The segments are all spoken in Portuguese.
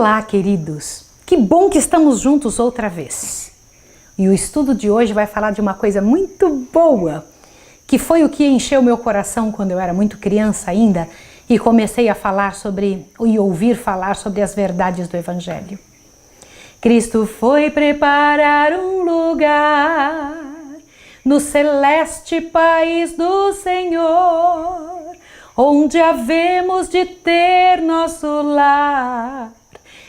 Olá, queridos! Que bom que estamos juntos outra vez. E o estudo de hoje vai falar de uma coisa muito boa, que foi o que encheu meu coração quando eu era muito criança ainda e comecei a falar sobre, e ouvir falar sobre as verdades do Evangelho. Cristo foi preparar um lugar no celeste país do Senhor, onde havemos de ter nosso lar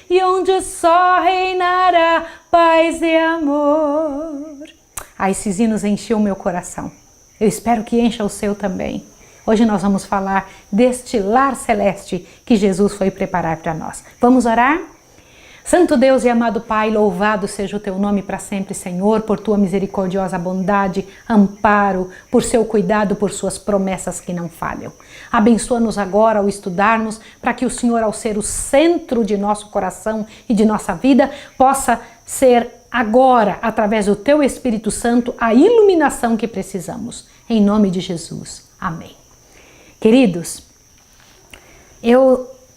e onde só reinará paz e amor. Esses hinos enchiam meu coração. Eu espero que encha o seu também. Hoje nós vamos falar deste lar celeste que Jesus foi preparar para nós. Vamos orar? Santo Deus e amado Pai, louvado seja o teu nome para sempre, Senhor, por tua misericordiosa bondade, amparo, por seu cuidado, por suas promessas que não falham. Abençoa-nos agora ao estudarmos, para que o Senhor, ao ser o centro de nosso coração e de nossa vida, possa ser agora, através do teu Espírito Santo, a iluminação que precisamos. Em nome de Jesus. Amém. Queridos,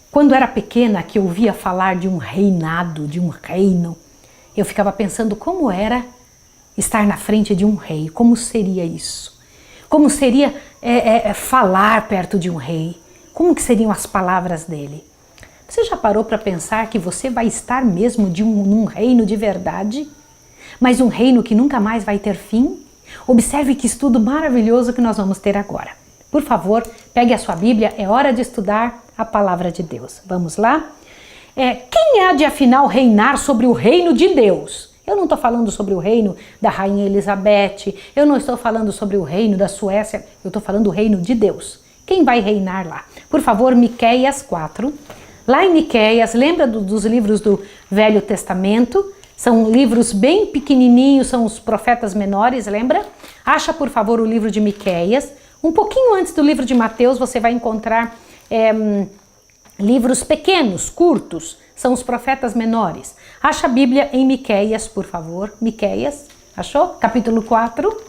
quando era pequena, que eu ouvia falar de um reinado, de um reino, eu ficava pensando como era estar na frente de um rei, como seria isso? Como seria falar perto de um rei? Como que seriam as palavras dele? Você já parou para pensar que você vai estar mesmo num reino de verdade? Mas um reino que nunca mais vai ter fim? Observe que estudo maravilhoso que nós vamos ter agora. Por favor, pegue a sua Bíblia, é hora de estudar a palavra de Deus. Vamos lá? Quem há de afinal reinar sobre o reino de Deus? Eu não estou falando sobre o reino da Rainha Elizabeth, eu não estou falando sobre o reino da Suécia, eu estou falando do reino de Deus. Quem vai reinar lá? Por favor, Miqueias 4. Lá em Miqueias, lembra dos livros do Velho Testamento? São livros bem pequenininhos, são os profetas menores, lembra? Acha, por favor, o livro de Miqueias. Um pouquinho antes do livro de Mateus, você vai encontrar livros pequenos, curtos, são os profetas menores. Acha a Bíblia em Miqueias, por favor. Miqueias, achou? Capítulo 4,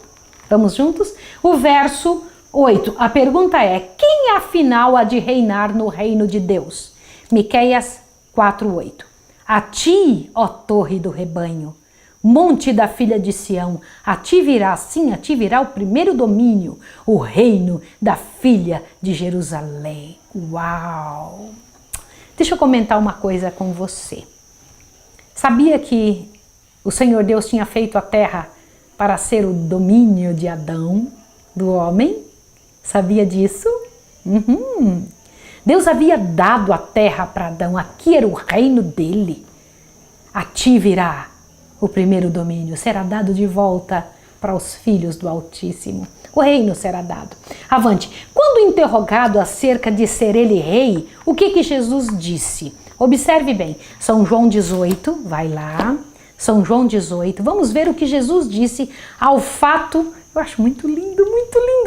vamos juntos? O verso 8, a pergunta é, quem afinal há de reinar no reino de Deus? Miqueias 4, 8. A ti, ó torre do rebanho, monte da filha de Sião, a ti virá, sim, a ti virá o primeiro domínio, o reino da filha de Jerusalém. Uau! Deixa eu comentar uma coisa com você. Sabia que o Senhor Deus tinha feito a terra para ser o domínio de Adão, do homem? Sabia disso? Deus havia dado a terra para Adão, aqui era o reino dele. A ti virá o primeiro domínio, será dado de volta para os filhos do Altíssimo. O reino será dado. Avante. Quando interrogado acerca de ser ele rei, o que Jesus disse? Observe bem. São João 18, vai lá. São João 18. Vamos ver o que Jesus disse ao fato. Eu acho muito lindo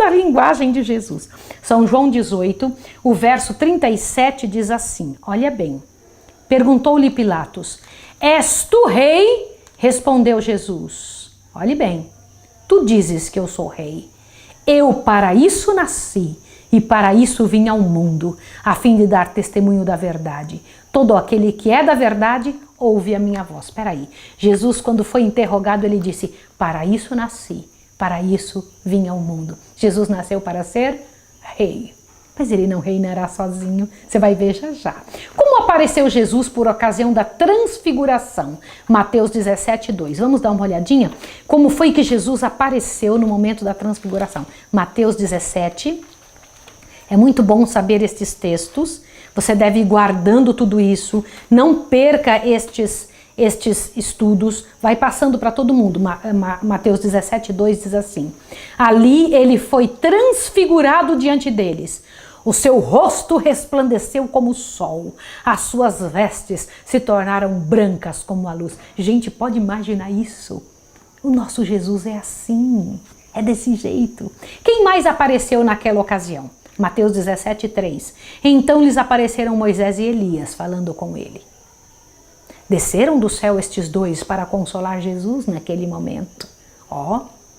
a linguagem de Jesus. São João 18, o verso 37 diz assim. Olha bem. Perguntou-lhe Pilatos: és tu rei? Respondeu Jesus, olhe bem, tu dizes que eu sou rei. Eu para isso nasci e para isso vim ao mundo, a fim de dar testemunho da verdade. Todo aquele que é da verdade, ouve a minha voz. Espera aí, Jesus quando foi interrogado, ele disse, para isso nasci, para isso vim ao mundo. Jesus nasceu para ser rei. Mas ele não reinará sozinho, você vai ver já já. Como apareceu Jesus por ocasião da transfiguração? Mateus 17, 2. Vamos dar uma olhadinha? Como foi que Jesus apareceu no momento da transfiguração? Mateus 17. É muito bom saber estes textos. Você deve ir guardando tudo isso. Não perca estes estudos. Vai passando para todo mundo. Mateus 17, 2 diz assim. Ali ele foi transfigurado diante deles. O seu rosto resplandeceu como o sol, as suas vestes se tornaram brancas como a luz. Gente, pode imaginar isso? O nosso Jesus é assim, é desse jeito. Quem mais apareceu naquela ocasião? Mateus 17, 3. Então lhes apareceram Moisés e Elias, falando com ele. Desceram do céu estes dois para consolar Jesus naquele momento.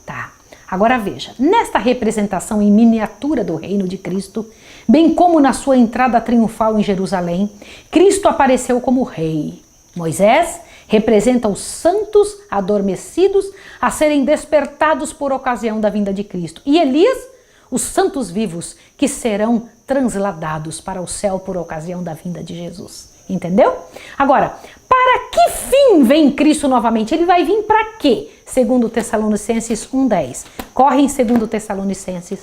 Tá. Agora veja, nesta representação em miniatura do reino de Cristo, bem como na sua entrada triunfal em Jerusalém, Cristo apareceu como rei. Moisés representa os santos adormecidos a serem despertados por ocasião da vinda de Cristo. E Elias, os santos vivos que serão transladados para o céu por ocasião da vinda de Jesus. Entendeu? Agora, para que fim vem Cristo novamente? Ele vai vir para quê? Segundo Tessalonicenses 1:10. Corre em 2 Tessalonicenses.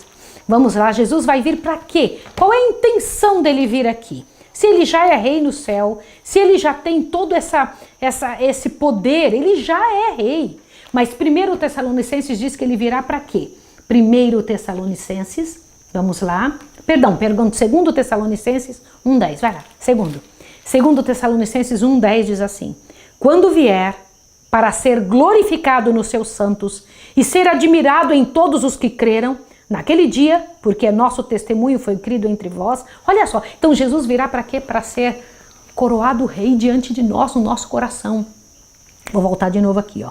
Vamos lá, Jesus vai vir para quê? Qual é a intenção dele vir aqui? Se ele já é rei no céu, se ele já tem todo esse poder, ele já é rei. Mas 1 Tessalonicenses diz que ele virá para quê? 1 Tessalonicenses, vamos lá. Perdão, 2 Tessalonicenses 1:10, vai lá, 2 Tessalonicenses 1:10 diz assim: quando vier para ser glorificado nos seus santos e ser admirado em todos os que creram, naquele dia, porque nosso testemunho foi crido entre vós. Olha só, então Jesus virá para quê? Para ser coroado rei diante de nós, no nosso coração. Vou voltar de novo aqui, ó.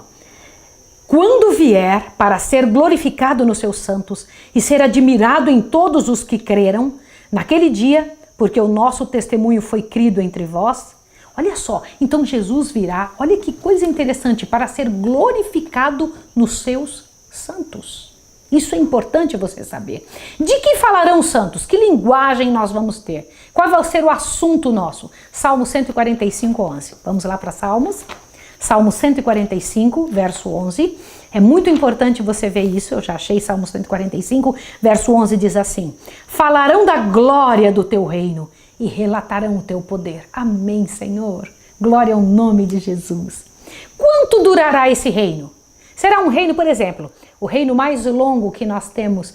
Quando vier para ser glorificado nos seus santos e ser admirado em todos os que creram, naquele dia, porque o nosso testemunho foi crido entre vós. Olha só, então Jesus virá, olha que coisa interessante, para ser glorificado nos seus santos. Isso é importante você saber. De que falarão os santos? Que linguagem nós vamos ter? Qual vai ser o assunto nosso? Salmo 145, 11. Vamos lá para Salmos. Salmo 145, verso 11. É muito importante você ver isso. Eu já achei Salmo 145, verso 11 diz assim: falarão da glória do teu reino e relatarão o teu poder. Amém, Senhor. Glória ao nome de Jesus. Quanto durará esse reino? Será um reino, por exemplo, o reino mais longo que nós temos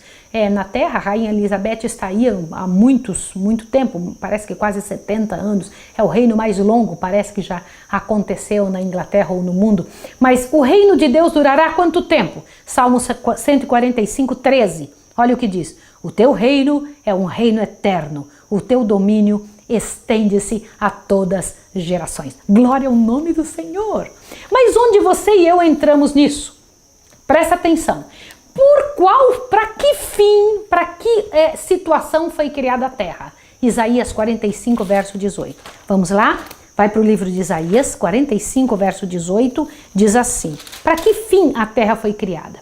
na Terra. A Rainha Elizabeth está aí há muito tempo, parece que quase 70 anos. É o reino mais longo, parece que já aconteceu na Inglaterra ou no mundo. Mas o reino de Deus durará quanto tempo? Salmo 145, 13. Olha o que diz: o teu reino é um reino eterno, o teu domínio estende-se a todas as gerações. Glória ao nome do Senhor. Mas onde você e eu entramos nisso? Presta atenção. Para que fim, para que situação foi criada a terra? Isaías 45, verso 18. Vamos lá? Vai para o livro de Isaías 45, verso 18, diz assim: para que fim a terra foi criada?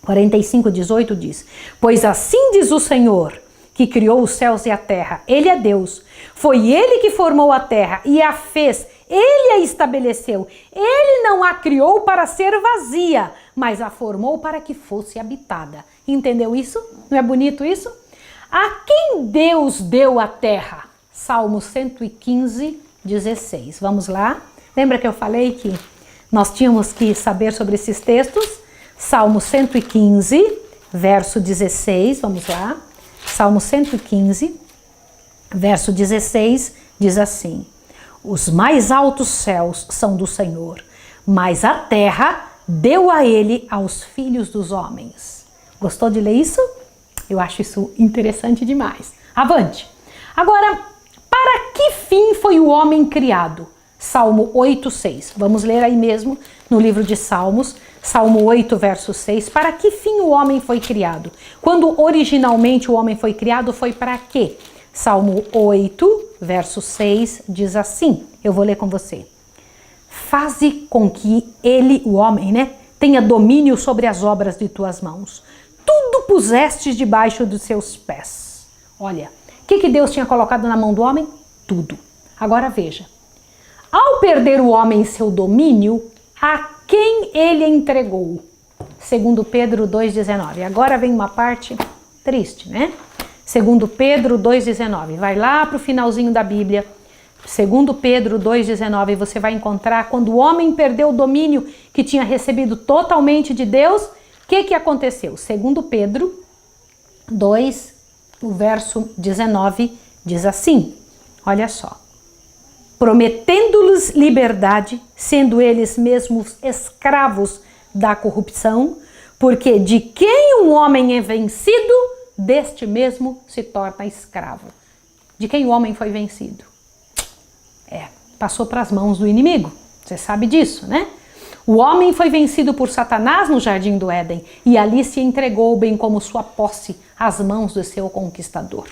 45, 18 diz: pois assim diz o Senhor, que criou os céus e a terra. Ele é Deus. Foi Ele que formou a terra e a fez. Ele a estabeleceu. Ele não a criou para ser vazia, mas a formou para que fosse habitada. Entendeu isso? Não é bonito isso? A quem Deus deu a terra? Salmo 115, 16. Vamos lá? Lembra que eu falei que nós tínhamos que saber sobre esses textos? Salmo 115, verso 16. Vamos lá? Salmo 115, verso 16, diz assim: os mais altos céus são do Senhor, mas a terra deu a ele aos filhos dos homens. Gostou de ler isso? Eu acho isso interessante demais. Avante! Agora, para que fim foi o homem criado? Salmo 8, 6. Vamos ler aí mesmo no livro de Salmos, Salmo 8, verso 6. Para que fim o homem foi criado? Quando originalmente o homem foi criado, foi para quê? Salmo 8, verso 6, diz assim, eu vou ler com você. Faze com que ele, o homem, tenha domínio sobre as obras de tuas mãos. Tudo pusestes debaixo dos seus pés. Olha, o que Deus tinha colocado na mão do homem? Tudo. Agora veja. Ao perder o homem seu domínio, a quem ele entregou? Segundo Pedro 2,19. Agora vem uma parte triste, né? Segundo Pedro 2,19. Vai lá para o finalzinho da Bíblia. Segundo Pedro 2,19, você vai encontrar quando o homem perdeu o domínio que tinha recebido totalmente de Deus, o que aconteceu? Segundo Pedro 2, o verso 19, diz assim, olha só. Prometendo-lhes liberdade, sendo eles mesmos escravos da corrupção, porque de quem um homem é vencido, deste mesmo se torna escravo. De quem o homem foi vencido? Passou para as mãos do inimigo. Você sabe disso, né? O homem foi vencido por Satanás no jardim do Éden e ali se entregou, bem como sua posse, às mãos do seu conquistador.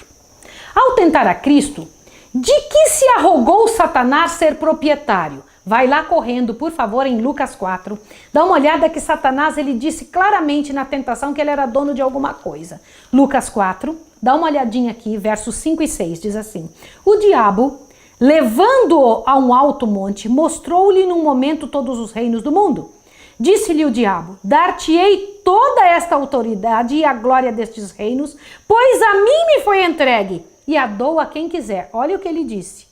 Ao tentar a Cristo, de que se arrogou Satanás ser proprietário? Vai lá correndo, por favor, em Lucas 4. Dá uma olhada que Satanás, ele disse claramente na tentação que ele era dono de alguma coisa. Lucas 4, dá uma olhadinha aqui, versos 5 e 6, diz assim: o diabo, levando-o a um alto monte, mostrou-lhe num momento todos os reinos do mundo. Disse-lhe o diabo: dar-te-ei toda esta autoridade e a glória destes reinos, pois a mim me foi entregue, e a dou a quem quiser. Olha o que ele disse.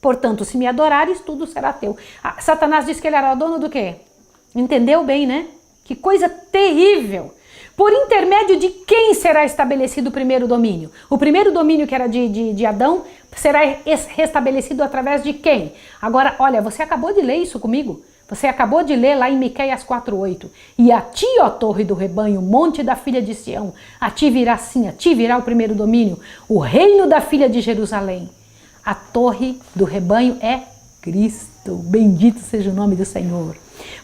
Portanto, se me adorares, tudo será teu. Satanás disse que ele era dono do quê? Entendeu bem, né? Que coisa terrível. Por intermédio de quem será estabelecido o primeiro domínio? O primeiro domínio que era de Adão será restabelecido através de quem? Agora, olha, você acabou de ler isso comigo? Você acabou de ler lá em Miqueias 4:8. E a ti, ó torre do rebanho, monte da filha de Sião, a ti virá sim, a ti virá o primeiro domínio, o reino da filha de Jerusalém. A torre do rebanho é Cristo. Bendito seja o nome do Senhor.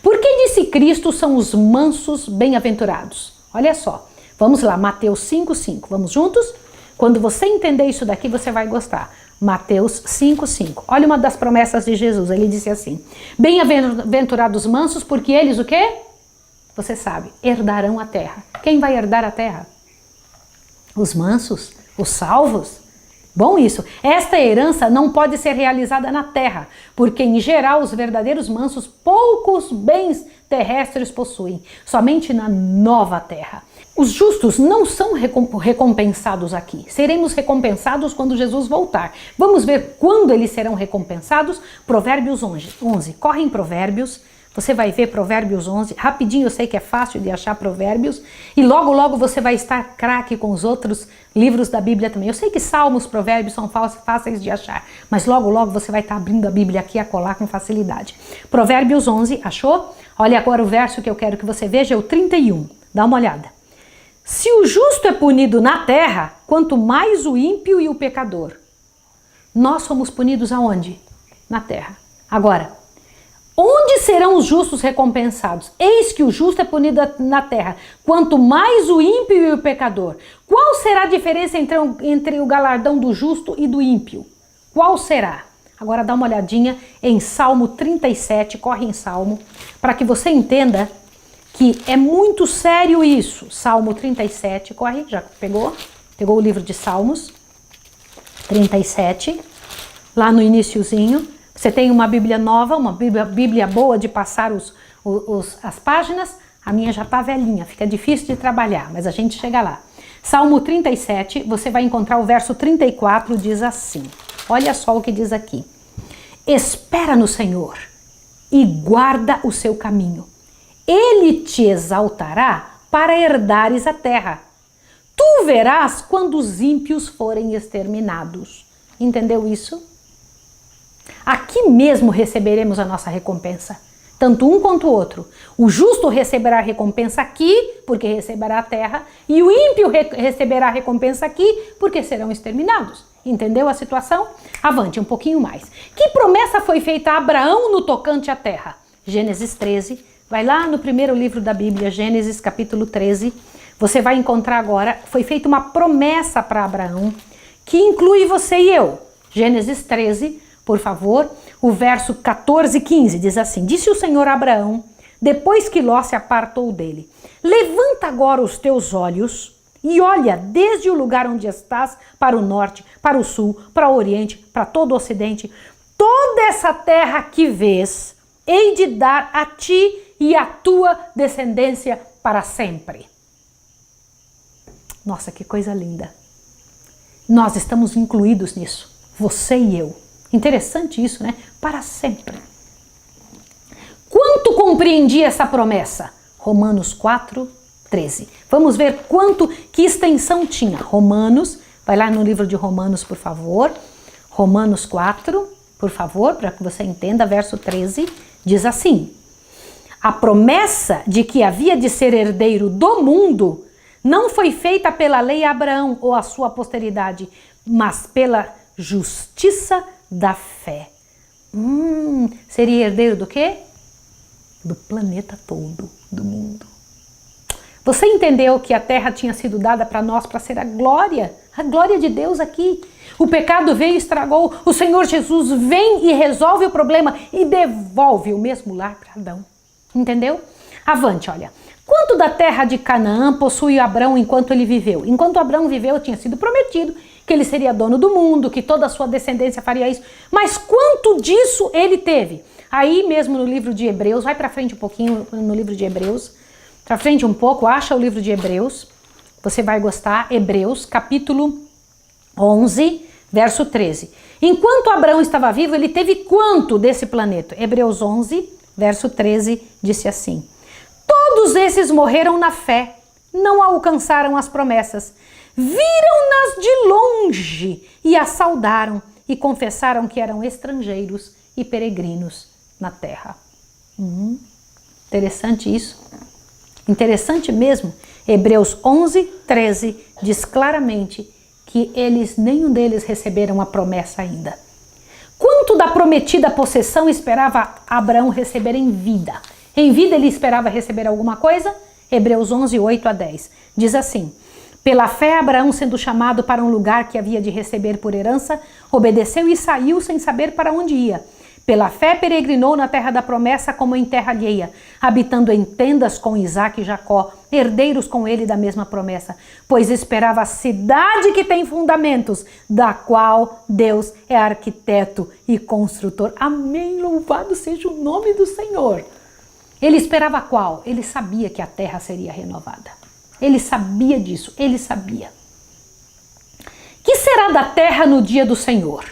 Por que disse Cristo são os mansos bem-aventurados? Olha só, vamos lá, Mateus 5:5. Vamos juntos? Quando você entender isso daqui, você vai gostar. Mateus 5:5. Olha uma das promessas de Jesus. Ele disse assim: bem-aventurados mansos, porque eles o quê? Você sabe, herdarão a terra. Quem vai herdar a terra? Os mansos, os salvos. Bom isso. Esta herança não pode ser realizada na terra, porque em geral os verdadeiros mansos poucos bens terrestres possuem, somente na nova terra. Os justos não são recompensados aqui. Seremos recompensados quando Jesus voltar. Vamos ver quando eles serão recompensados. Provérbios 11. Corre em Provérbios. Você vai ver Provérbios 11. Rapidinho, eu sei que é fácil de achar Provérbios. E logo, logo você vai estar craque com os outros livros da Bíblia também. Eu sei que Salmos, Provérbios são fáceis de achar. Mas logo, logo você vai estar abrindo a Bíblia aqui a colar com facilidade. Provérbios 11, achou? Olha agora o verso que eu quero que você veja, é o 31. Dá uma olhada. Se o justo é punido na terra, quanto mais o ímpio e o pecador. Nós somos punidos aonde? Na terra. Agora, onde serão os justos recompensados? Eis que o justo é punido na terra, quanto mais o ímpio e o pecador. Qual será a diferença entre o galardão do justo e do ímpio? Qual será? Agora dá uma olhadinha em Salmo 37, corre em Salmo, para que você entenda que é muito sério isso. Salmo 37, corre, já pegou? Pegou o livro de Salmos 37, lá no iniciozinho. Você tem uma Bíblia nova, uma Bíblia boa de passar as páginas. A minha já está velhinha, fica difícil de trabalhar, mas a gente chega lá. Salmo 37, você vai encontrar o verso 34, diz assim. Olha só o que diz aqui. Espera no Senhor e guarda o seu caminho. Ele te exaltará para herdares a terra. Tu verás quando os ímpios forem exterminados. Entendeu isso? Aqui mesmo receberemos a nossa recompensa, tanto um quanto o outro. O justo receberá a recompensa aqui, porque receberá a terra, e o ímpio receberá a recompensa aqui, porque serão exterminados. Entendeu a situação? Avante um pouquinho mais. Que promessa foi feita a Abraão no tocante à terra? Gênesis 13. Vai lá no primeiro livro da Bíblia, Gênesis capítulo 13. Você vai encontrar agora, foi feita uma promessa para Abraão, que inclui você e eu. Gênesis 13, por favor, o verso 14 e 15 diz assim: disse o Senhor a Abraão, depois que Ló se apartou dele: levanta agora os teus olhos e olha desde o lugar onde estás para o norte, para o sul, para o oriente, para todo o ocidente. Toda essa terra que vês, hei de dar a ti e a tua descendência para sempre. Nossa, que coisa linda. Nós estamos incluídos nisso, você e eu. Interessante isso, né? Para sempre. Quanto compreendia essa promessa? Romanos 4:13. Vamos ver que extensão tinha. Romanos, vai lá no livro de Romanos, por favor. Romanos 4, por favor, para que você entenda, verso 13, diz assim: a promessa de que havia de ser herdeiro do mundo não foi feita pela lei a Abraão ou a sua posteridade, mas pela justiça da fé. Seria herdeiro do quê? do planeta todo, do mundo. Você entendeu que a terra tinha sido dada para nós para ser a glória de Deus aqui. O pecado veio e estragou, o Senhor Jesus vem e resolve o problema e devolve o mesmo lar para Adão. Entendeu? Avante, olha. Quanto da terra de Canaã possui Abrão enquanto ele viveu? Enquanto Abrão viveu, tinha sido prometido que ele seria dono do mundo, que toda a sua descendência faria isso. Mas quanto disso ele teve? Aí mesmo no livro de Hebreus, vai para frente um pouquinho no livro de Hebreus, para frente um pouco, acha o livro de Hebreus, você vai gostar, Hebreus, capítulo 11, verso 13. Enquanto Abraão estava vivo, ele teve quanto desse planeta? Hebreus 11, verso 13, disse assim: todos esses morreram na fé, não alcançaram as promessas, viram-nas de longe e as saudaram e confessaram que eram estrangeiros e peregrinos na terra. Interessante isso. Interessante mesmo. Hebreus 11, 13 diz claramente que nenhum deles receberam a promessa ainda. Quanto da prometida possessão esperava Abraão receber em vida? Em vida ele esperava receber alguma coisa? Hebreus 11, 8 a 10. Diz assim: pela fé Abraão, sendo chamado para um lugar que havia de receber por herança, obedeceu e saiu sem saber para onde ia. Pela fé peregrinou na terra da promessa como em terra alheia, habitando em tendas com Isaque e Jacó, herdeiros com ele da mesma promessa, pois esperava a cidade que tem fundamentos, da qual Deus é arquiteto e construtor. Amém, louvado seja o nome do Senhor. Ele esperava qual? Ele sabia que a terra seria renovada. Ele sabia disso, ele sabia. Que será da terra no dia do Senhor?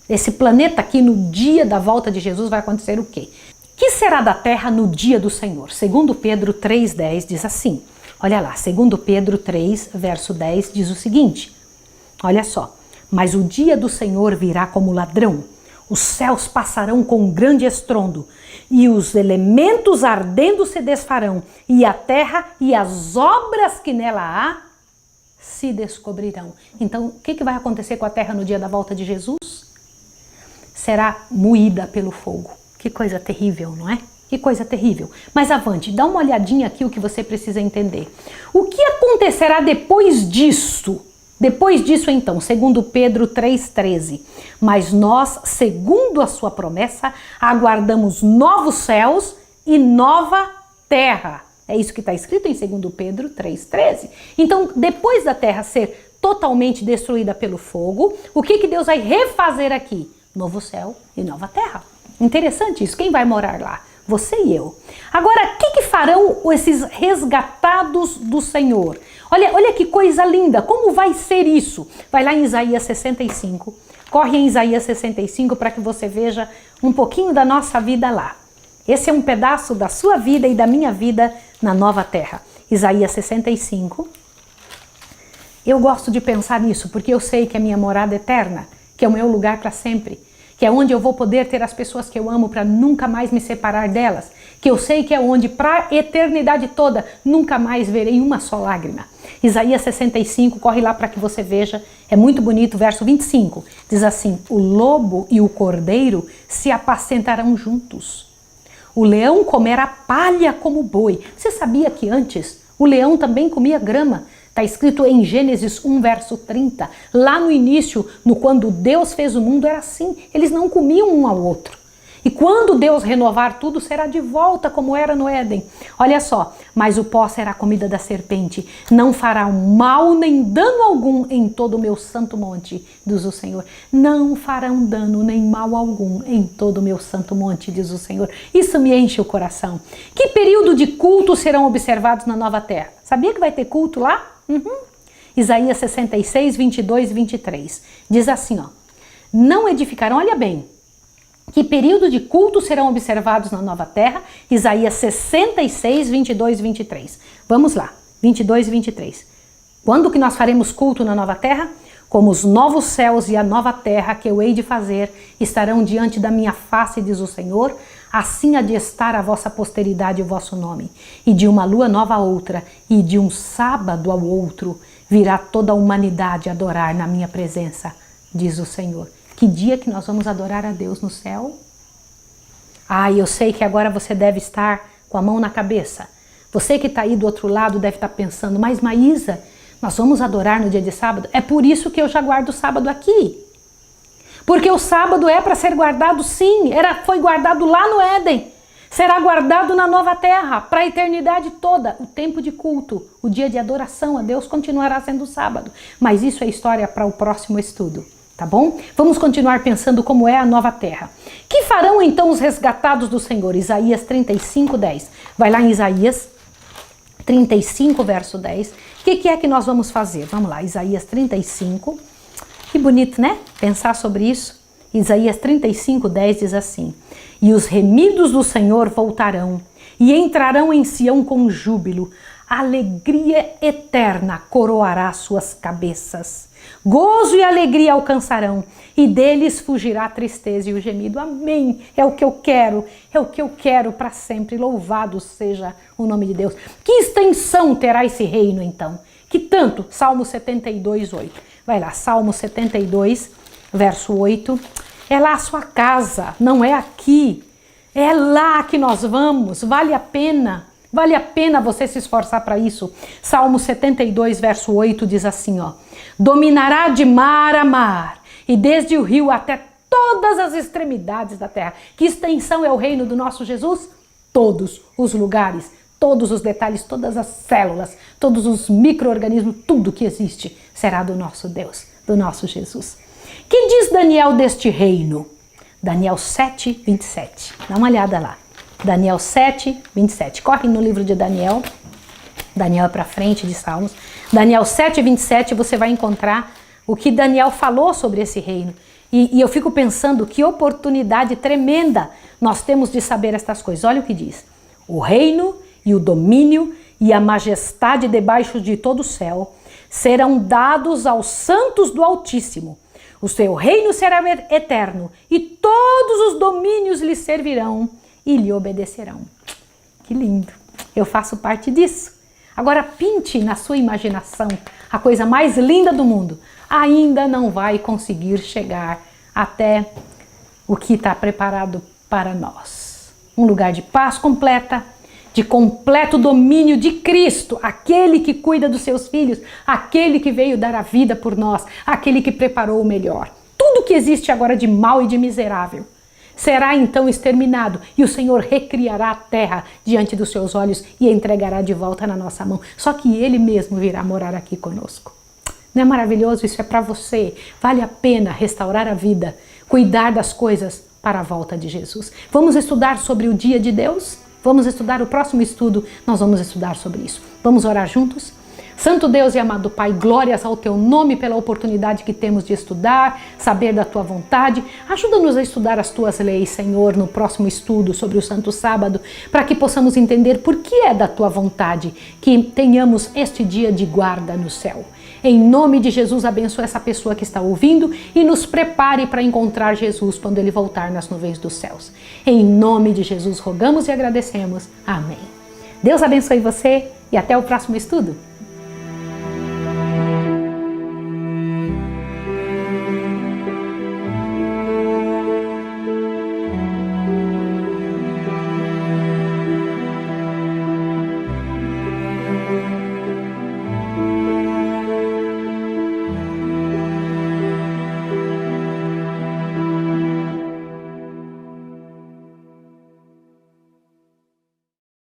Esse planeta aqui, no dia da volta de Jesus, vai acontecer o quê? Que será da terra no dia do Senhor? Segundo Pedro 3,10 diz assim. Olha lá, segundo Pedro 3, verso 10 diz o seguinte. Olha só. Mas o dia do Senhor virá como ladrão. Os céus passarão com grande estrondo, e os elementos ardendo se desfarão, e a terra e as obras que nela há se descobrirão. Então, o que vai acontecer com a terra no dia da volta de Jesus? Será moída pelo fogo. Que coisa terrível, não é? Que coisa terrível. Mas avante, dá uma olhadinha aqui o que você precisa entender. O que acontecerá depois disso? Depois disso, então, segundo Pedro 3,13, mas nós, segundo a sua promessa, aguardamos novos céus e nova terra. É isso que está escrito em segundo Pedro 3,13. Então, depois da terra ser totalmente destruída pelo fogo, o que Deus vai refazer aqui? Novo céu e nova terra. Interessante isso. Quem vai morar lá? Você e eu. Agora, o que farão esses resgatados do Senhor? Olha que coisa linda. Como vai ser isso? Vai lá em Isaías 65. Corre em Isaías 65 para que você veja um pouquinho da nossa vida lá. Esse é um pedaço da sua vida e da minha vida na nova terra. Isaías 65. Eu gosto de pensar nisso porque eu sei que é minha morada eterna, que é o meu lugar para sempre, que é onde eu vou poder ter as pessoas que eu amo para nunca mais me separar delas, que eu sei que é onde para a eternidade toda nunca mais verei uma só lágrima. Isaías 65, corre lá para que você veja, é muito bonito, verso 25, diz assim: o lobo e o cordeiro se apacentarão juntos, o leão comerá palha como boi. Você sabia que antes o leão também comia grama? Está escrito em Gênesis 1, verso 30. Lá no início, quando Deus fez o mundo, era assim. Eles não comiam um ao outro. E quando Deus renovar tudo, será de volta como era no Éden. Olha só, mas o pó será a comida da serpente. Não fará mal nem dano algum em todo o meu santo monte, diz o Senhor. Não farão dano nem mal algum em todo o meu santo monte, diz o Senhor. Isso me enche o coração. Que período de culto serão observados na nova terra? Sabia que vai ter culto lá? Isaías 66, 22 e 23. Diz assim, ó. Não edificarão, olha bem. Que período de culto serão observados na nova terra? Isaías 66, 22 e 23. Vamos lá, 22 e 23. Quando que nós faremos culto na nova terra? Como os novos céus e a nova terra que eu hei de fazer estarão diante da minha face, diz o Senhor, assim há de estar a vossa posteridade e o vosso nome. E de uma lua nova a outra, e de um sábado ao outro, virá toda a humanidade adorar na minha presença, diz o Senhor. Que dia que nós vamos adorar a Deus no céu? Eu sei que agora você deve estar com a mão na cabeça. Você que está aí do outro lado deve estar pensando, mas Maísa, nós vamos adorar no dia de sábado? É por isso que eu já guardo o sábado aqui. Porque o sábado é para ser guardado, sim, foi guardado lá no Éden. Será guardado na nova terra, para a eternidade toda. O tempo de culto, o dia de adoração a Deus continuará sendo o sábado. Mas isso é história para o próximo estudo, tá bom? Vamos continuar pensando como é a nova terra. Que farão então os resgatados do Senhor? Isaías 35, 10. Vai lá em Isaías 35, verso 10. O que é que nós vamos fazer? Vamos lá, Isaías 35. Que bonito, né? Pensar sobre isso. Isaías 35, 10 diz assim: e os remidos do Senhor voltarão, e entrarão em Sião com júbilo. A alegria eterna coroará suas cabeças. Gozo e alegria alcançarão, e deles fugirá a tristeza e o gemido. Amém. É o que eu quero para sempre. Louvado seja o nome de Deus. Que extensão terá esse reino então? Que tanto? Salmo 72, 8. Vai lá, Salmo 72, verso 8. É lá a sua casa, não é aqui. É lá que nós vamos. Vale a pena você se esforçar para isso. Salmo 72, verso 8 diz assim, ó: dominará de mar a mar, e desde o rio até todas as extremidades da terra. Que extensão é o reino do nosso Jesus? Todos os lugares, todos os detalhes, todas as células, todos os micro-organismos, tudo que existe será do nosso Deus, do nosso Jesus. Que diz Daniel deste reino? Daniel 7, 27. Dá uma olhada lá. Daniel 7, 27. Corre no livro de Daniel. Daniel é para frente de Salmos. Daniel 7, 27, você vai encontrar o que Daniel falou sobre esse reino. E eu fico pensando que oportunidade tremenda nós temos de saber estas coisas. Olha o que diz. O reino e o domínio e a majestade debaixo de todo o céu serão dados aos santos do Altíssimo. O seu reino será eterno, e todos os domínios lhe servirão e lhe obedecerão. Que lindo! Eu faço parte disso. Agora pinte na sua imaginação a coisa mais linda do mundo. Ainda não vai conseguir chegar até o que está preparado para nós. Um lugar de paz completa, de completo domínio de Cristo, aquele que cuida dos seus filhos, aquele que veio dar a vida por nós, aquele que preparou o melhor. Tudo que existe agora de mal e de miserável será então exterminado, e o Senhor recriará a terra diante dos seus olhos e entregará de volta na nossa mão. Só que Ele mesmo virá morar aqui conosco. Não é maravilhoso? Isso é para você. Vale a pena restaurar a vida, cuidar das coisas para a volta de Jesus. Vamos estudar sobre o dia de Deus? Vamos estudar o próximo estudo, nós vamos estudar sobre isso. Vamos orar juntos? Santo Deus e amado Pai, glórias ao Teu nome pela oportunidade que temos de estudar, saber da Tua vontade. Ajuda-nos a estudar as Tuas leis, Senhor, no próximo estudo sobre o Santo Sábado, para que possamos entender por que é da Tua vontade que tenhamos este dia de guarda no céu. Em nome de Jesus, abençoe essa pessoa que está ouvindo e nos prepare para encontrar Jesus quando Ele voltar nas nuvens dos céus. Em nome de Jesus, rogamos e agradecemos. Amém. Deus abençoe você e até o próximo estudo.